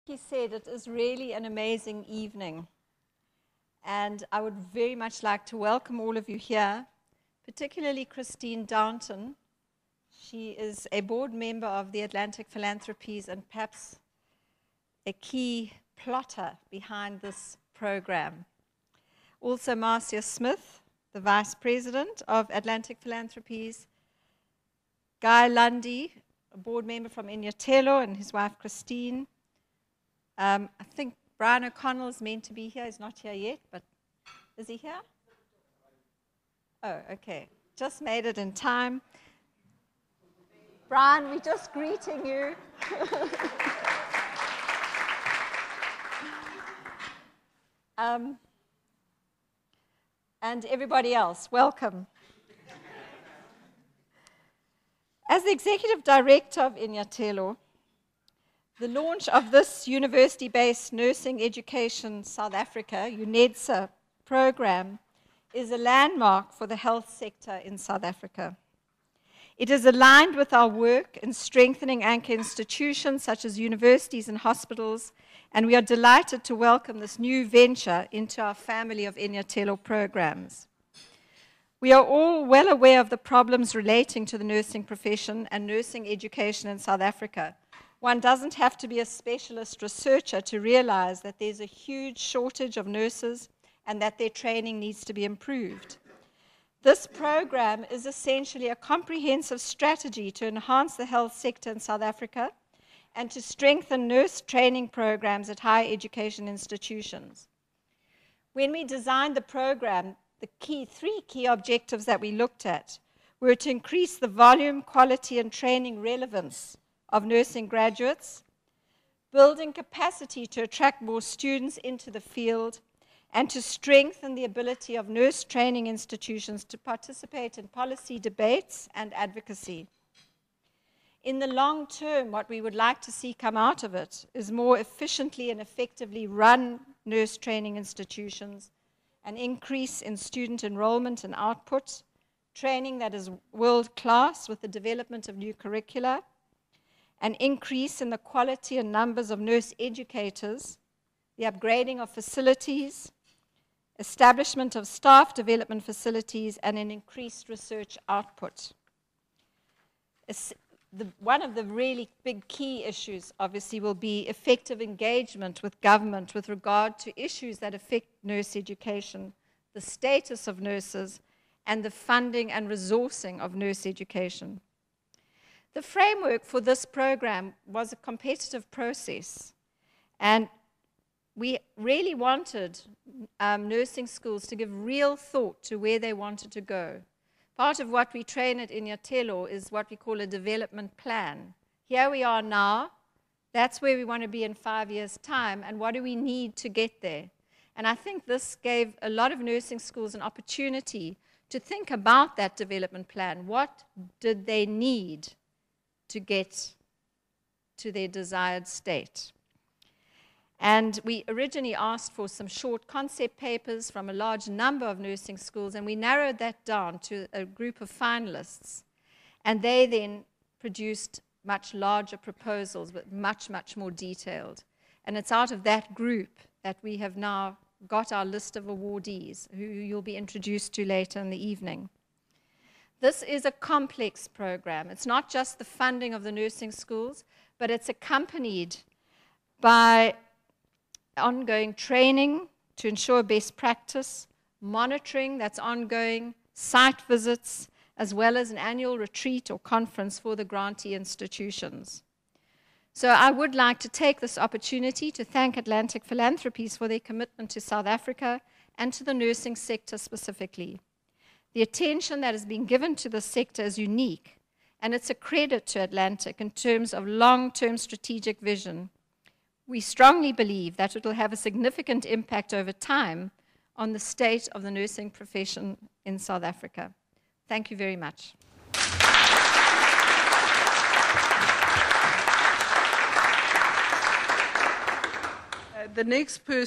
He said it is really an amazing evening, and I would very much like to welcome all of you here, particularly Christine Downton. She is a board member of the Atlantic Philanthropies and perhaps a key plotter behind this program. Also Marcia Smith, the Vice President of Atlantic Philanthropies, Guy Lundy, a board member from Inyatelo, and his wife Christine. I think Brian O'Connell is meant to be here. He's not here yet, but is he here? Oh, okay. Just made it in time. Brian, we're just greeting you. And everybody else, welcome. As the Executive Director of Inyatelo, the launch of this university-based Nursing Education South Africa, UNEDSA, program is a landmark for the health sector in South Africa. It is aligned with our work in strengthening anchor institutions such as universities and hospitals, and we are delighted to welcome this new venture into our family of Inyatelo programs. We are all well aware of the problems relating to the nursing profession and nursing education in South Africa. One doesn't have to be a specialist researcher to realize that there's a huge shortage of nurses and that their training needs to be improved. This program is essentially a comprehensive strategy to enhance the health sector in South Africa and to strengthen nurse training programs at higher education institutions. When we designed the program, the three key objectives that we looked at were to increase the volume, quality, and training relevance of nursing graduates, building capacity to attract more students into the field, and to strengthen the ability of nurse training institutions to participate in policy debates and advocacy. In the long term, what we would like to see come out of it is more efficiently and effectively run nurse training institutions, an increase in student enrollment and output, training that is world-class with the development of new curricula, an increase in the quality and numbers of nurse educators, the upgrading of facilities, establishment of staff development facilities, and an increased research output. One of the really big key issues, obviously, will be effective engagement with government with regard to issues that affect nurse education, the status of nurses, and the funding and resourcing of nurse education. The framework for this program was a competitive process, and we really wanted nursing schools to give real thought to where they wanted to go. Part of what we train at Inyatelo is what we call a development plan. Here we are now, that's where we want to be in 5 years' time, and what do we need to get there? And I think this gave a lot of nursing schools an opportunity to think about that development plan. What did they need to get to their desired state? And we originally asked for some short concept papers from a large number of nursing schools, and we narrowed that down to a group of finalists. And they then produced much larger proposals, but much, much more detailed. And it's out of that group that we have now got our list of awardees, who you'll be introduced to later in the evening. This is a complex program. It's not just the funding of the nursing schools, but it's accompanied by ongoing training to ensure best practice, monitoring that's ongoing, site visits, as well as an annual retreat or conference for the grantee institutions. So I would like to take this opportunity to thank Atlantic Philanthropies for their commitment to South Africa and to the nursing sector specifically. The attention that has been given to this sector is unique, and it's a credit to Atlantic in terms of long-term strategic vision. We strongly believe that it will have a significant impact over time on the state of the nursing profession in South Africa. Thank you very much. The next person